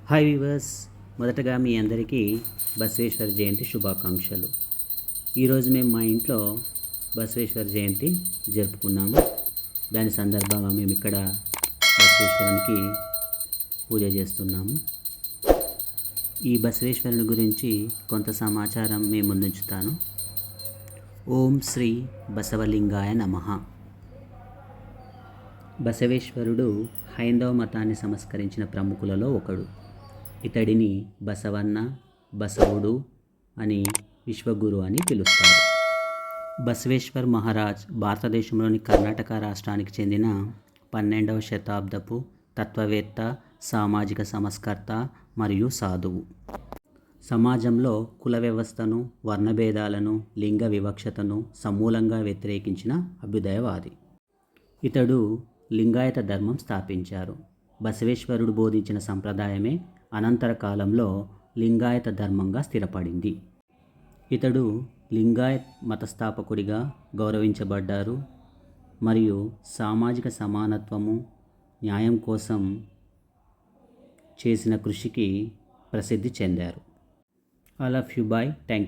Hi viewers, మొదటగా మీ అందరికీ బసవేశ్వర జయంతి శుభాకాంక్షలు. ఈరోజు మేము మా ఇంట్లో బసవేశ్వర జయంతి జరుపుకున్నాము. దాని సందర్భంగా మేము ఇక్కడ బసవేశ్వరునికి పూజ చేస్తున్నాము. ఈ బసవేశ్వరుని గురించి కొంత సమాచారం మీ ముందుంచుతాను. ఓం శ్రీ బసవలింగాయ నమః. బసవేశ్వరుడు హైందవ మతాన్ని సంస్కరించిన ప్రముఖులలో ఒకడు. ఇతడిని బసవన్న, బసవుడు అని, విశ్వగురు అని పిలుస్తారు. బసవేశ్వర్ మహారాజ్ భారతదేశంలోని కర్ణాటక రాష్ట్రానికి చెందిన 12వ శతాబ్దపు తత్వవేత్త, సామాజిక సంస్కర్త మరియు సాధువు. సమాజంలో కుల వ్యవస్థను, వర్ణభేదాలను, లింగ వివక్షతను సమూలంగా వ్యతిరేకించిన అభ్యుదయవాది. ఇతడు లింగాయత ధర్మం స్థాపించారు. బసవేశ్వరుడు బోధించిన సంప్రదాయమే అనంతర కాలంలో లింగాయత ధర్మంగా స్థిరపడింది. ఇతడు లింగాయత్ మతస్థాపకుడిగా గౌరవించబడ్డారు మరియు సామాజిక సమానత్వము, న్యాయం కోసం చేసిన కృషికి ప్రసిద్ధి చెందారు. I love you. Bye. Thank you.